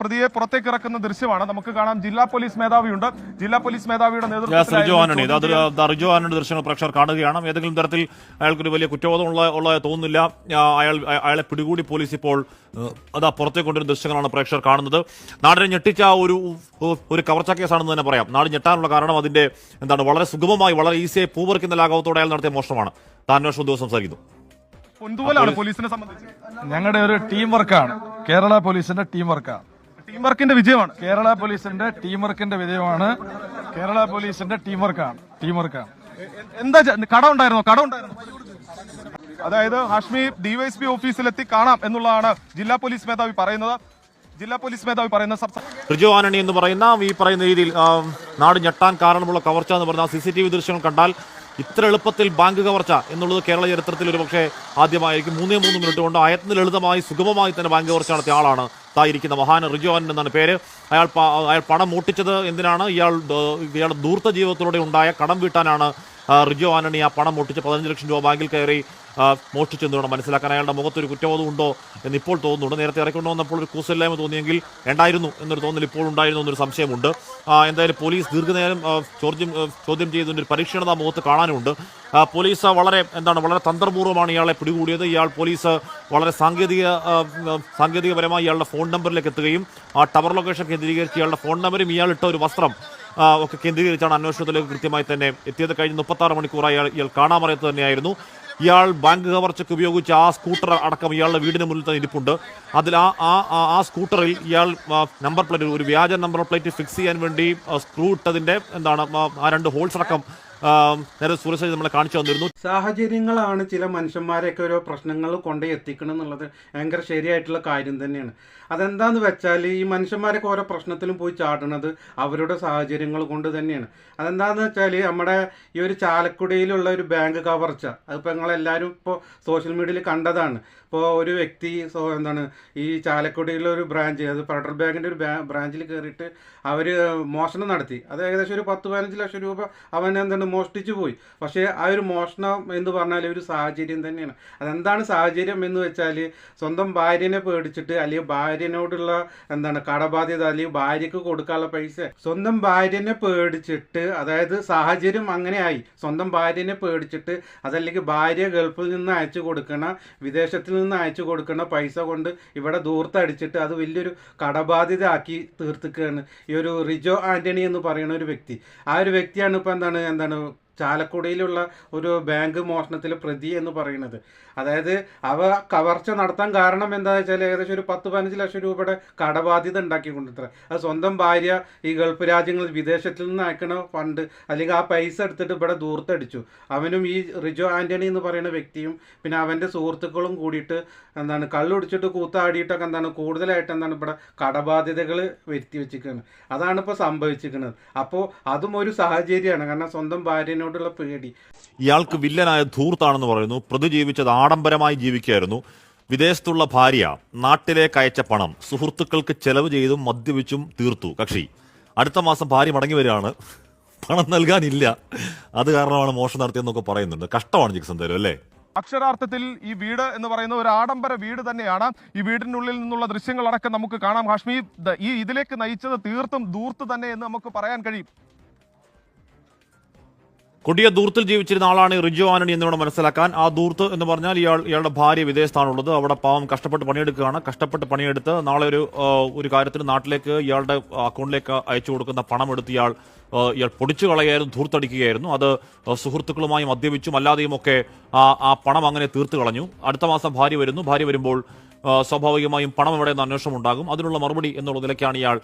പ്രതിയെ പുറത്തേക്ക് ഇറക്കുന്ന ദൃശ്യമാണ് നമുക്ക് കാണാം. ജില്ലാ പോലീസ് മേധാവിയുണ്ട്. ജില്ലാ പോലീസ് മേധാവിയുടെ നേതൃത്വത്തിൽ റിജു ആന്റണി ദൃശ്യങ്ങൾ പ്രേക്ഷകർ കാണുകയാണ്. ഏതെങ്കിലും തരത്തിൽ അയാൾക്കൊരു വലിയ കുറ്റബോധം ഉള്ളതായി തോന്നുന്നില്ല. അയാളെ പിടികൂടി പോലീസ് ഇപ്പോൾ അതാ പുറത്തേക്ക് കൊണ്ടുവരുന്ന ദൃശ്യങ്ങളാണ് പ്രേക്ഷകർ കാണുന്നത്. നാടിനെ ഞെട്ടിച്ച ഒരു കവർച്ചാ കേസാണെന്ന് തന്നെ പറയാം. നാട് ഞെട്ടാനുള്ള കാരണം അതിന്റെ വളരെ സുഗമമായി വളരെ ഈസിയായി പൂവറിക്കുന്ന ലാഘവത്തോടെ അയാൾ നടത്തിയ മോഷണമാണ്. അന്വേഷണ ഉദ്യോഗസ്ഥർ സംസാരിക്കുന്നു. പോലീസിനെ സംബന്ധിച്ച് ഞങ്ങളുടെ ഒരു ടീം വർക്കാണ്. കേരള പോലീസിന്റെ ടീം വർക്കാണ്. ടീം വർക്കിന്റെ വിജയമാണ്. കേരള പോലീസിന്റെ ടീം വർക്കിന്റെ വിജയമാണ്. കേരള പോലീസിന്റെ ടീം വർക്കാണ്. എന്താ കട ഉണ്ടായിരുന്നോ? അതായത് ഹാഷ്മി ഡിവൈഎസ്പി ഓഫീസിലെത്തി കാണാം എന്നുള്ളതാണ് ജില്ലാ പോലീസ് മേധാവി പറയുന്നത്. റിജു ആന്റണി എന്ന് പറയുന്ന ഈ പറയുന്ന രീതിയിൽ നാട് ഞെട്ടാൻ കാരണമുള്ള കവർച്ച എന്ന് പറഞ്ഞാൽ CCTV ദൃശ്യങ്ങൾ കണ്ടാൽ ഇത്ര എളുപ്പത്തിൽ ബാങ്ക് കവർച്ച എന്നുള്ളത് കേരള ചരിത്രത്തിൽ ഒരു പക്ഷേ ആദ്യമായിരിക്കും. 3 മിനിറ്റ് കൊണ്ട് അയത്ന ലളിതമായി സുഗമമായി തന്നെ ബാങ്ക് കവർച്ച നടത്തിയ ആളാണ് തായിരിക്കുന്ന മഹാൻ റിജു ആന്റണി എന്നാണ് പേര്. അയാൾ പണം മോഷ്ടിച്ചത് എന്തിനാണ്? ഇയാളുടെ ധൂർത്ത ജീവിതത്തിലൂടെ ഉണ്ടായ കടം വീട്ടാനാണ് റിജു ആന്റണി ആ പണം മോഷ്ടിച്ച് 15 ലക്ഷം രൂപ ബാങ്കിൽ കയറി മോഷ്ടിച്ചെന്ന് വേണം മനസ്സിലാക്കാൻ. അയാളുടെ മുഖത്തൊരു കുറ്റബോധം ഉണ്ടോ എന്ന് ഇപ്പോൾ തോന്നുന്നുണ്ട്. നേരത്തെ ഇറക്കൊണ്ടു വന്നപ്പോൾ ഒരു കൂസല്ലായ്മ തോന്നിയെങ്കിൽ വേണ്ടായിരുന്നു എന്നൊരു തോന്നൽ ഇപ്പോൾ ഉണ്ടായിരുന്നു എന്നൊരു സംശയമുണ്ട്. എന്തായാലും പോലീസ് ദീർഘനേരം ചോദ്യം ചെയ്തതിൻ്റെ ഒരു പരീക്ഷണത മുഖത്ത് കാണാനുണ്ട്. പോലീസ് വളരെ തന്ത്രപൂർവ്വമാണ് ഇയാളെ പിടികൂടിയത്. പോലീസ് വളരെ സാങ്കേതികപരമായി ഇയാളുടെ ഫോൺ നമ്പറിലേക്ക് എത്തുകയും ആ ടവർ ലൊക്കേഷൻ കേന്ദ്രീകരിച്ച് ഇയാളുടെ ഫോൺ നമ്പറും ഇയാൾ ഇട്ട ഒരു വസ്ത്രം ഒക്കെ കേന്ദ്രീകരിച്ചാണ് അന്വേഷണത്തിലേക്ക് കൃത്യമായി തന്നെ എത്തിയത്. കഴിഞ്ഞ 36 മണിക്കൂറായി ഇയാൾ കാണാമറയത്ത് തന്നെയായിരുന്നു. ഇയാൾ ബാങ്ക് കവർച്ചയ്ക്ക് ഉപയോഗിച്ച ആ സ്കൂട്ടർ അടക്കം ഇയാളുടെ വീടിന് മുന്നിൽ തന്നെ ഇരിപ്പുണ്ട്. അതിൽ ആ സ്കൂട്ടറിൽ ഇയാൾ നമ്പർ പ്ലേറ്റ് ഒരു വ്യാജ നമ്പർ പ്ലേറ്റ് ഫിക്സ് ചെയ്യാൻ വേണ്ടി സ്ക്രൂ ഇട്ടതിന്റെ ആ 2 ഹോൾസ് അടക്കം നേരെ സുരക്ഷ നമ്മളെ കാണിച്ചു തന്നിരുന്നു. സാഹചര്യങ്ങളാണ് ചില മനുഷ്യന്മാരെയൊക്കെ ഓരോ പ്രശ്നങ്ങൾ കൊണ്ട് എത്തിക്കണം എന്നുള്ളത് ഭയങ്കര ശരിയായിട്ടുള്ള കാര്യം തന്നെയാണ്. അതെന്താന്ന് വെച്ചാൽ ഈ മനുഷ്യന്മാരൊക്കെ ഓരോ പ്രശ്നത്തിലും പോയി ചാടുന്നത് അവരുടെ സാഹചര്യങ്ങൾ കൊണ്ട് തന്നെയാണ്. അതെന്താന്ന് വെച്ചാൽ നമ്മുടെ ഈ ഒരു ചാലക്കുടിയിലുള്ള ഒരു ബാങ്ക് കവർച്ച അതിപ്പോൾ നിങ്ങളെല്ലാവരും ഇപ്പോൾ സോഷ്യൽ മീഡിയയിൽ കണ്ടതാണ്. ഇപ്പോൾ ഒരു വ്യക്തി ഈ ചാലക്കുടിയിലെ ഒരു ബ്രാഞ്ച്, അത് ഫെഡറൽ ബാങ്കിൻ്റെ ഒരു ബ്രാഞ്ചിൽ കയറിയിട്ട് അവർ മോഷണം നടത്തി. അത് ഏകദേശം ഒരു 10-15 ലക്ഷം രൂപ അവൻ മോഷ്ടിച്ചു പോയി. പക്ഷേ ആ ഒരു മോഷണം എന്ന് പറഞ്ഞാൽ ഒരു സാഹചര്യം തന്നെയാണ്. അതെന്താണ് സാഹചര്യം എന്ന് വെച്ചാൽ സ്വന്തം ഭാര്യനെ പേടിച്ചിട്ട് അല്ലെങ്കിൽ ഭാര്യനോടുള്ള കടബാധ്യത അല്ലെങ്കിൽ ഭാര്യക്ക് കൊടുക്കാനുള്ള പൈസ സ്വന്തം ഭാര്യനെ പേടിച്ചിട്ട്, അതായത് സാഹചര്യം അങ്ങനെയായി സ്വന്തം ഭാര്യനെ പേടിച്ചിട്ട് അതല്ലെങ്കിൽ ഭാര്യ ഗൾഫിൽ നിന്ന് അയച്ചു കൊടുക്കണ വിദേശത്തിൽ നിന്ന് അയച്ചു കൊടുക്കുന്ന പൈസ കൊണ്ട് ഇവിടെ ദൂർത്തടിച്ചിട്ട് അത് വലിയൊരു കടബാധ്യത ആക്കി തീർത്തിക്കുകയാണ് ഈ ഒരു റിജോ ആന്റണി എന്ന് പറയുന്ന ഒരു വ്യക്തി. ആ ഒരു വ്യക്തിയാണ് ഇപ്പോൾ ചാലക്കുടിയിലുള്ള ഒരു ബാങ്ക് മോഷണത്തിലെ പ്രതി എന്ന് പറയുന്നത്. അതായത് കവർച്ച നടത്താൻ കാരണം എന്താണെന്ന് വെച്ചാൽ ഏകദേശം ഒരു 10-15 ലക്ഷം രൂപയുടെ കടബാധ്യത ഉണ്ടാക്കിക്കൊണ്ടിത്ര. അത് സ്വന്തം ഭാര്യ ഈ ഗൾഫ് രാജ്യങ്ങളിൽ വിദേശത്തിൽ നിന്ന് അയക്കണ ഫണ്ട് അല്ലെങ്കിൽ ആ പൈസ എടുത്തിട്ട് ഇവിടെ ദൂർത്തടിച്ചു. അവനും ഈ റിജോ ആന്റണി എന്ന് പറയുന്ന വ്യക്തിയും പിന്നെ അവൻ്റെ സുഹൃത്തുക്കളും കൂടിയിട്ട് കള്ളുടിച്ചിട്ട് കൂത്താടിയിട്ടൊക്കെ കൂടുതലായിട്ട് ഇവിടെ കടബാധ്യതകൾ വരുത്തി വെച്ചിരിക്കുകയാണ്. അതാണ് ഇപ്പോൾ സംഭവിച്ചിരിക്കുന്നത്. അപ്പോൾ അതും ഒരു സാഹചര്യമാണ്. കാരണം സ്വന്തം ഭാര്യനോടുള്ള പേടി. ഇയാൾക്ക് വില്ലനായ ധൂർത്താണെന്ന് പറയുന്നു. പ്രതി ജീവിച്ചത് ആഡംബരമായി ജീവിക്കുകയായിരുന്നു. വിദേശത്തുള്ള ഭാര്യ നാട്ടിലേക്ക് അയച്ച പണം സുഹൃത്തുക്കൾക്ക് ചെലവ് ചെയ്തും മദ്യപിച്ചും തീർത്തു കക്ഷി. അടുത്ത മാസം ഭാര്യ മടങ്ങി വരികയാണ്. പണം നൽകാനില്ല, അത് കാരണമാണ് മോഷണം നടത്തിയെന്നൊക്കെ പറയുന്നുണ്ട്. കഷ്ടമാണ് ജിക്സ് എന്തായാലും അല്ലേ? അക്ഷരാർത്ഥത്തിൽ ഈ വീട് എന്ന് പറയുന്ന ഒരു ആഡംബര വീട് തന്നെയാണ്. ഈ വീടിനുള്ളിൽ നിന്നുള്ള ദൃശ്യങ്ങളടക്കം നമുക്ക് കാണാം. ഹാഷ്മി, ഇതിലേക്ക് നയിച്ചത് തീർത്തും ധൂർത്ത് തന്നെ എന്ന് നമുക്ക് പറയാൻ കഴിയും. കൊടിയ ദൂർത്തിൽ ജീവിച്ചിരുന്ന ആളാണ് റിജു ആന്റണി എന്ന് വേണം മനസ്സിലാക്കാൻ. ആ ദൂർത്ത് എന്ന് പറഞ്ഞാൽ ഇയാളുടെ ഭാര്യ വിദേശത്താണുള്ളത്. അവിടെ പാവം കഷ്ടപ്പെട്ട് പണിയെടുക്കുകയാണ്. കഷ്ടപ്പെട്ട് പണിയെടുത്ത് നാളെ ഒരു കാര്യത്തിന് നാട്ടിലേക്ക് ഇയാളുടെ അക്കൗണ്ടിലേക്ക് അയച്ചു കൊടുക്കുന്ന പണം എടുത്ത് ഇയാൾ പൊടിച്ചു കളയായിരുന്നു, ധൂർത്തടിക്കുകയായിരുന്നു. അത് സുഹൃത്തുക്കളുമായി മദ്യപിച്ചും അല്ലാതെയും ഒക്കെ ആ പണം അങ്ങനെ തീർത്തു കളഞ്ഞു. അടുത്ത മാസം ഭാര്യ വരുന്നു. ഭാര്യ വരുമ്പോൾ സ്വാഭാവികമായും പണം എവിടെയെന്ന് അന്വേഷണം ഉണ്ടാകും. അതിനുള്ള മറുപടി എന്നുള്ള നിലയ്ക്കാണ് ഇയാൾ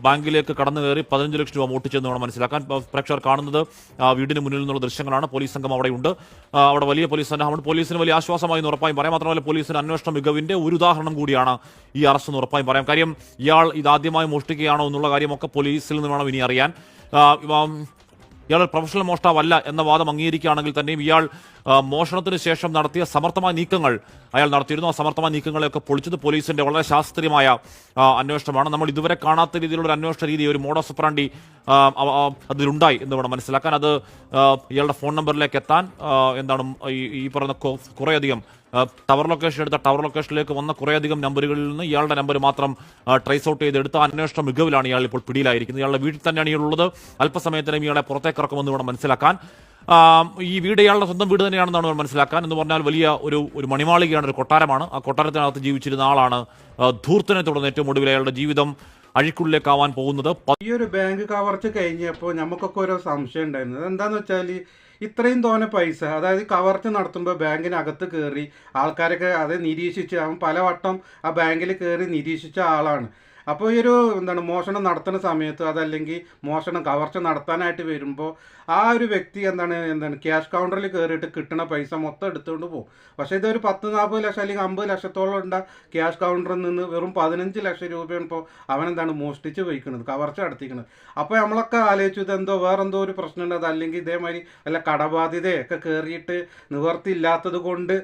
ബാങ്കിലേക്ക് കടന്നു കയറി 15 ലക്ഷം രൂപ മോഷ്ടിച്ചെന്ന് വേണം മനസ്സിലാക്കാൻ. പ്രേക്ഷകർ കാണുന്നത് വീടിന് മുന്നിൽ നിന്നുള്ള ദൃശ്യങ്ങളാണ്. പോലീസ് സംഘം അവിടെയുണ്ട്. അവിടെ വലിയ പോലീസ് സന്നാഹമുണ്ട്. പോലീസിന് വലിയ ആശ്വാസമായി എന്ന് ഉറപ്പായും പറയാം. മാത്രമല്ല പോലീസിന് അന്വേഷണ മികവിന്റെ ഒരു ഉദാഹരണം കൂടിയാണ് ഈ അറസ്റ്റ് എന്ന് ഉറപ്പായും പറയാം. കാര്യം ഇയാൾ ഇതാദ്യമായി മോഷ്ടിക്കുകയാണോ എന്നുള്ള കാര്യമൊക്കെ പോലീസിൽ നിന്ന് വേണം ഇനി അറിയാൻ. ഇയാൾ പ്രൊഫഷണൽ മോഷ്ടാവല്ല എന്ന വാദം അംഗീകരിക്കുകയാണെങ്കിൽ തന്നെയും ഇയാൾ മോഷണത്തിന് ശേഷം നടത്തിയ സമർത്ഥമായ നീക്കങ്ങൾ അയാൾ നടത്തിയിരുന്നു. ആ സമർത്ഥമായ നീക്കങ്ങളെയൊക്കെ പൊളിച്ചത് പോലീസിന്റെ വളരെ ശാസ്ത്രീയമായ അന്വേഷണമാണ്. നമ്മൾ ഇതുവരെ കാണാത്ത രീതിയിലുള്ള ഒരു അന്വേഷണ രീതി, ഒരു മോഡസ് ഓപ്പറാൻഡി അതിലുണ്ടായി എന്ന് വേണം മനസ്സിലാക്കാൻ. അത് ഇയാളുടെ ഫോൺ നമ്പറിലേക്ക് എത്താൻ ഈ പറഞ്ഞ കുറേയധികം ടവർ ലൊക്കേഷൻ എടുത്ത ടവർ ലൊക്കേഷനിലേക്ക് വന്ന കുറേയധികം നമ്പറുകളിൽ നിന്ന് ഇയാളുടെ നമ്പർ മാത്രം ട്രേസ് ഔട്ട് ചെയ്തെടുത്ത അന്വേഷണ മികവിലാണ് ഇയാൾ ഇപ്പോൾ പിടിയിലായിരിക്കുന്നത്. ഇയാളുടെ വീട്ടിൽ തന്നെയാണ് ഇയാളുള്ളത്. അല്പസമയത്തിനും ഇയാളെ പുറത്തേക്ക് ഇറക്കുമെന്ന് വേണം മനസ്സിലാക്കാൻ. ഈ വീട് ഇയാളുടെ സ്വന്തം വീട് തന്നെയാണെന്നാണ് മനസ്സിലാക്കാൻ. എന്ന് പറഞ്ഞാൽ വലിയ ഒരു മണിമാളികയാണ്, ഒരു കൊട്ടാരമാണ്. ആ കൊട്ടാരത്തിനകത്ത് ജീവിച്ചിരുന്ന ആളാണ്. ധൂർത്തിനെ തുടർന്ന് ഏറ്റവും ഒടുവിൽ അയാളുടെ ജീവിതം അഴിക്കുള്ളിലേക്കാവാൻ പോകുന്നത്. ഈ ഒരു ബാങ്ക് കവർച്ച കഴിഞ്ഞപ്പോൾ നമുക്കൊക്കെ ഓരോ സംശയം ഉണ്ടായിരുന്നു. എന്താന്ന് വെച്ചാൽ ഇത്രയും തോനെ പൈസ, അതായത് കവർച്ച നടത്തുമ്പോൾ ബാങ്കിനകത്ത് കയറി ആൾക്കാരൊക്കെ അത് നിരീക്ഷിച്ച്, അവൻ പലവട്ടം ആ ബാങ്കിൽ കയറി നിരീക്ഷിച്ച ആളാണ്. അപ്പോൾ ഈ ഒരു മോഷണം നടത്തുന്ന സമയത്ത് അതല്ലെങ്കിൽ കവർച്ച നടത്താനായിട്ട് വരുമ്പോൾ ആ ഒരു വ്യക്തി ക്യാഷ് കൗണ്ടറിൽ കയറിയിട്ട് കിട്ടുന്ന പൈസ മൊത്തം എടുത്തുകൊണ്ട് പോകും. പക്ഷേ ഇതൊരു 10-40 ലക്ഷം അല്ലെങ്കിൽ 50 ലക്ഷത്തോളം ഉണ്ട ക്യാഷ് കൗണ്ടറിൽ നിന്ന് വെറും 15 ലക്ഷം രൂപയാണ് ഇപ്പോൾ അവൻ മോഷ്ടിച്ച് വയ്ക്കുന്നത്, കവർച്ച നടത്തിക്കുന്നത്. അപ്പോൾ നമ്മളൊക്കെ ആലോചിച്ചു ഇതെന്തോ വേറെന്തോ ഒരു പ്രശ്നമുണ്ട്, അതല്ലെങ്കിൽ ഇതേമാതിരി വല്ല കടബാധ്യതയൊക്കെ കയറിയിട്ട് നിവർത്തിയില്ലാത്തത് കൊണ്ട്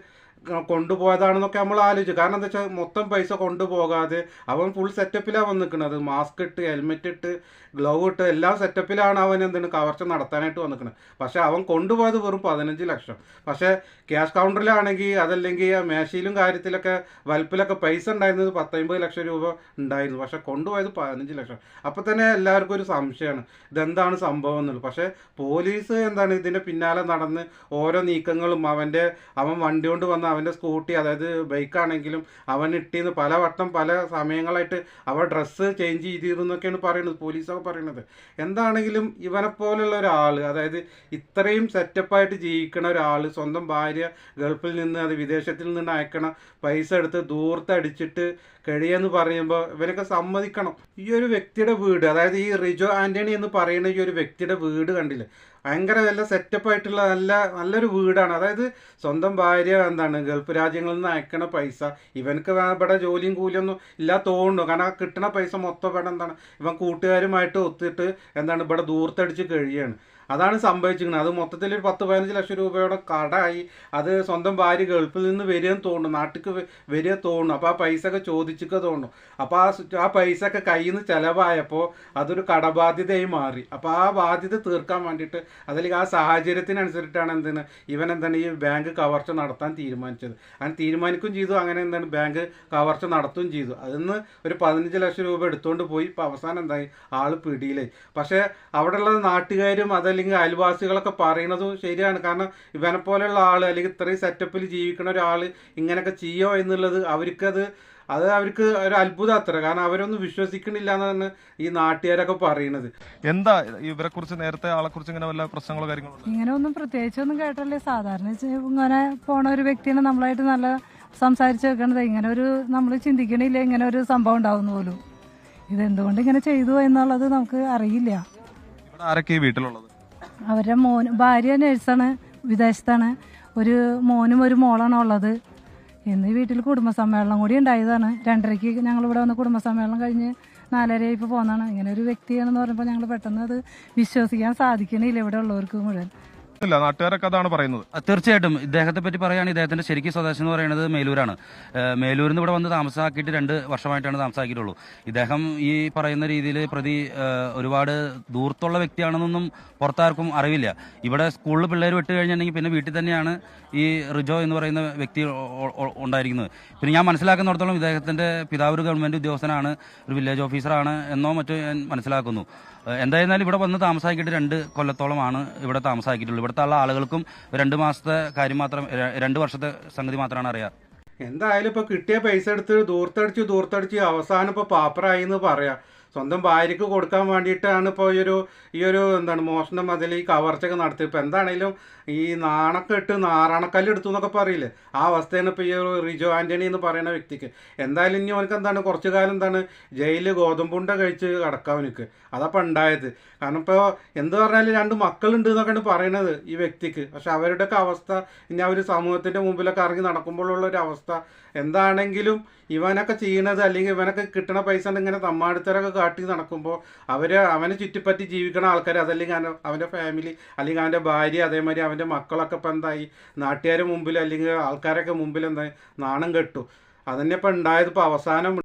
കൊണ്ടുപോയതാണെന്നൊക്കെ നമ്മൾ ആലോചിച്ചു. കാരണം എന്താ വെച്ചാൽ മൊത്തം പൈസ കൊണ്ടുപോകാതെ അവൻ ഫുൾ സെറ്റപ്പിലാണ് വന്നിക്കുന്നത്. മാസ്ക് ഇട്ട്, ഹെൽമെറ്റ് ഇട്ട്, ഗ്ലൗ ഇട്ട് എല്ലാം സെറ്റപ്പിലാണ് അവൻ കവർച്ച നടത്താനായിട്ട് വന്നിക്കുന്നത്. പക്ഷേ അവൻ കൊണ്ടുപോയത് വെറും 15 ലക്ഷം. പക്ഷേ ക്യാഷ് കൗണ്ടറിലാണെങ്കിൽ അതല്ലെങ്കിൽ മേശയിലും കാര്യത്തിലൊക്കെ വലുപ്പിലൊക്കെ പൈസ ഉണ്ടായിരുന്നത് 10-50 ലക്ഷം രൂപ ഉണ്ടായിരുന്നു. പക്ഷേ കൊണ്ടുപോയത് 15 ലക്ഷം. അപ്പോൾ തന്നെ എല്ലാവർക്കും ഒരു സംശയമാണ് ഇതെന്താണ് സംഭവം എന്നുള്ളത്. പക്ഷേ പോലീസ് ഇതിൻ്റെ പിന്നാലെ നടന്ന് ഓരോ നീക്കങ്ങളും അവൻ വണ്ടി കൊണ്ട് വന്ന അവൻ്റെ സ്കൂട്ടി, അതായത് ബൈക്കാണെങ്കിലും അവൻ ഇട്ടിന്ന് പലവട്ടം പല സമയങ്ങളായിട്ട് അവൻ ഡ്രസ്സ് ചേഞ്ച് ചെയ്തിരുന്നൊക്കെയാണ് പറയുന്നത്, പോലീസൊക്കെ പറയുന്നത്. എന്താണെങ്കിലും ഇവനെപ്പോലുള്ള ഒരാൾ, അതായത് ഇത്രയും സെറ്റപ്പായിട്ട് ജീവിക്കണ ഒരാൾ, സ്വന്തം ഭാര്യ ഗൾഫിൽ നിന്ന് അത് വിദേശത്തിൽ നിന്ന് അയക്കണ പൈസ എടുത്ത് ദൂർത്തടിച്ചിട്ട് കഴിയെന്ന് പറയുമ്പോൾ ഇവരൊക്കെ സമ്മതിക്കണം. ഈ ഒരു വ്യക്തിയുടെ വീട്, അതായത് ഈ റിജോ ആൻ്റണി എന്ന് പറയുന്ന ഈ ഒരു വ്യക്തിയുടെ വീട് കണ്ടില്ലേ, ഭയങ്കര നല്ല സെറ്റപ്പായിട്ടുള്ള നല്ലൊരു വീടാണ്. അതായത് സ്വന്തം ഭാര്യ ഗൾഫ് രാജ്യങ്ങളിൽ നിന്ന് അയക്കണ പൈസ ഇവനക്ക് ഇവിടെ ജോലിയും കൂലിയൊന്നും ഇല്ല തോന്നുന്നു. കാരണം കിട്ടണ പൈസ മൊത്തം ഇവിടെ ഇവൻ കൂട്ടുകാരുമായിട്ട് ഒത്തിട്ട് ഇവിടെ ദൂർത്തടിച്ച് കഴിയാണ്. അതാണ് സംഭവിച്ചിരിക്കുന്നത്. അത് മൊത്തത്തിൽ ഒരു 10-15 ലക്ഷം രൂപയുടെ കടമായി. അത് സ്വന്തം ഭാര്യ ഗൾഫിൽ നിന്ന് വരികയെന്ന് തോന്നുന്നു, നാട്ടിലേക്ക് വരിക തോന്നുന്നു. അപ്പോൾ ആ പൈസ ഒക്കെ ചോദിച്ചൊക്കെ തോന്നുന്നു. അപ്പോൾ ആ പൈസ ഒക്കെ കയ്യിൽ നിന്ന് ചിലവായപ്പോൾ അതൊരു കടബാധ്യതയായി മാറി. അപ്പോൾ ആ ബാധ്യത തീർക്കാൻ വേണ്ടിയിട്ട് അതല്ലെങ്കിൽ ആ സാഹചര്യത്തിനനുസരിച്ചിട്ടാണ് ഇവൻ ഈ ബാങ്ക് കവർച്ച നടത്താൻ തീരുമാനിച്ചത്. അങ്ങനെ തീരുമാനിക്കുകയും ചെയ്തു. അങ്ങനെ ബാങ്ക് കവർച്ച നടത്തുകയും ചെയ്തു. അതിന്ന് ഒരു 15 ലക്ഷം രൂപ എടുത്തുകൊണ്ട് പോയി. ഇപ്പോൾ അവസാനം ആൾ പിടിയിലായി. പക്ഷേ അവിടെയുള്ള നാട്ടുകാരും അല്ലെങ്കിൽ അയൽവാസികളൊക്കെ പറയുന്നതും ശരിയാണ്. കാരണം ഇവനെ പോലെയുള്ള ആൾ അല്ലെങ്കിൽ ഇത്രയും സെറ്റപ്പിൽ ജീവിക്കുന്ന ഒരാൾ ഇങ്ങനെയൊക്കെ ചെയ്യോ എന്നുള്ളത് അവർക്ക് ഒരു അത്ഭുതം അത്ര. കാരണം അവരൊന്നും വിശ്വസിക്കണില്ല എന്നാണ് ഈ നാട്ടുകാരൊക്കെ പറയുന്നത്. എന്താ ഇവരെ കുറിച്ച് നേരത്തെ ആളെ കുറിച്ച് ഇങ്ങനെ വല്ല പ്രശ്നങ്ങളോ കാര്യങ്ങളോ? ഇങ്ങനെ ഒന്നും പ്രത്യേകിച്ചൊന്നും കേട്ടല്ലേ. സാധാരണ ഇങ്ങനെ പോണ ഒരു വ്യക്തിയാണ് നമ്മളായിട്ട് നല്ല സംസാരിച്ച് വെക്കണത്. ഇങ്ങനെ ഒരു നമ്മൾ ചിന്തിക്കണില്ല ഇങ്ങനെ ഒരു സംഭവം ഉണ്ടാവുന്ന പോലും. ഇതെന്തുകൊണ്ട് ഇങ്ങനെ ചെയ്തു എന്നുള്ളത് നമുക്ക് അറിയില്ല. ഇവിടെ ആരൊക്കെ ഈ വീട്ടിലുള്ളത്? അവരുടെ ഭാര്യ നേഴ്സാണ്, വിദേശത്താണ്. ഒരു മോനും ഒരു മോളാണ് ഉള്ളത്. ഇന്ന് വീട്ടിൽ കുടുംബസമ്മേളനം കൂടി ഉണ്ടായതാണ്. 2:30 ഞങ്ങളിവിടെ വന്ന് കുടുംബസമ്മേളനം കഴിഞ്ഞ് 4:30 ഇപ്പോൾ പോകുന്നതാണ്. ഇങ്ങനെ ഒരു വ്യക്തിയാണെന്ന് പറയുമ്പോൾ ഞങ്ങൾ പെട്ടെന്ന് അത് വിശ്വസിക്കാൻ സാധിക്കണില്ല ഇവിടെ ഉള്ളവർക്ക് മുഴുവൻ. നാട്ടുകാരൊക്കെ അതാണ് പറയുന്നത്. തീർച്ചയായിട്ടും ഇദ്ദേഹത്തെ പറ്റി പറയുകയാണെങ്കിൽ ഇദ്ദേഹത്തിന്റെ ശരിക്കും സ്വദേശം എന്ന് പറയുന്നത് മേലൂരാണ്. മേലൂരിൽ നിന്ന് ഇവിടെ വന്ന് താമസാക്കിയിട്ട് 2 വർഷമായിട്ടാണ് താമസാക്കിയിട്ടുള്ളൂ. ഇദ്ദേഹം ഈ പറയുന്ന രീതിയിൽ ഒരുപാട് ദൂരത്തുള്ള വ്യക്തിയാണെന്നൊന്നും പുറത്താർക്കും അറിവില്ല. ഇവിടെ സ്കൂളിൽ പിള്ളേർ വിട്ട് കഴിഞ്ഞിട്ടുണ്ടെങ്കിൽ പിന്നെ വീട്ടിൽ തന്നെയാണ് ഈ റിജോ എന്ന് പറയുന്ന വ്യക്തി ഉണ്ടായിരിക്കുന്നത്. പിന്നെ ഞാൻ മനസ്സിലാക്കുന്നിടത്തോളം ഇദ്ദേഹത്തിന്റെ പിതാവ് ഒരു ഗവൺമെന്റ് ഉദ്യോഗസ്ഥനാണ്, ഒരു വില്ലേജ് ഓഫീസറാണ് എന്നോ മറ്റോ ഞാൻ മനസ്സിലാക്കുന്നു. എന്തായിരുന്നാലും ഇവിടെ വന്ന് താമസാക്കിയിട്ട് 2 കൊല്ലത്തോളമാണ് ഇവിടെ താമസാക്കിയിട്ടുള്ളൂ. ഇവിടുത്തെ ഉള്ള ആളുകൾക്കും 2 മാസത്തെ കാര്യം മാത്രം, 2 വർഷത്തെ സംഗതി മാത്രമാണ് അറിയാം. എന്തായാലും ഇപ്പോൾ കിട്ടിയ പൈസ എടുത്ത് ദൂർത്തടിച്ച് അവസാനം ഇപ്പോൾ പാപ്പറായി എന്ന് പറയാം. സ്വന്തം ഭാര്യയ്ക്ക് കൊടുക്കാൻ വേണ്ടിയിട്ടാണ് ഇപ്പോൾ ഈ ഒരു മോഷണം അതിൽ ഈ കവർച്ചയൊക്കെ നടത്തി. ഇപ്പോൾ എന്താണെങ്കിലും ഈ നാണക്കെട്ട് നാറാണക്കല്ല് എടുത്തു എന്നൊക്കെ പറയില്ലേ, ആ അവസ്ഥയാണ് ഇപ്പോൾ ഈ ഒരു റിജോ ആൻ്റണി എന്ന് പറയുന്ന വ്യക്തിക്ക്. എന്തായാലും ഇനി അവനക്ക് കുറച്ചു കാലം ജയിലിൽ ഗോതമ്പുണ്ട കഴിച്ച് കിടക്കാം അവനക്ക്. അതപ്പോൾ ഉണ്ടായത്. കാരണം ഇപ്പോൾ എന്ത് പറഞ്ഞാലും 2 മക്കളുണ്ട് എന്നൊക്കെയാണ് പറയണത് ഈ വ്യക്തിക്ക്. പക്ഷെ അവരുടെയൊക്കെ അവസ്ഥ ഇനി അവർ സമൂഹത്തിൻ്റെ മുമ്പിലൊക്കെ ഇറങ്ങി നടക്കുമ്പോഴുള്ള ഒരു അവസ്ഥ എന്താണെങ്കിലും ഇവനൊക്കെ ചെയ്യണത് അല്ലെങ്കിൽ ഇവനൊക്കെ കിട്ടണ പൈസ ഇങ്ങനെ തമ്മാടിത്തരൊക്കെ കാട്ടി നടക്കുമ്പോൾ അവനെ ചുറ്റിപ്പറ്റി ജീവിക്കണ ആൾക്കാർ, അതല്ലെങ്കിൽ അവൻ്റെ ഫാമിലി അല്ലെങ്കിൽ അവൻ്റെ ഭാര്യ അതേമാതിരി അവൻ്റെ മക്കളൊക്കെ ഇപ്പം നാട്ടുകാരുടെ മുമ്പിൽ അല്ലെങ്കിൽ ആൾക്കാരൊക്കെ മുമ്പിൽ നാണം കെട്ടു. അതന്നെ ഇപ്പം ഉണ്ടായത്. ഇപ്പോൾ അവസാനം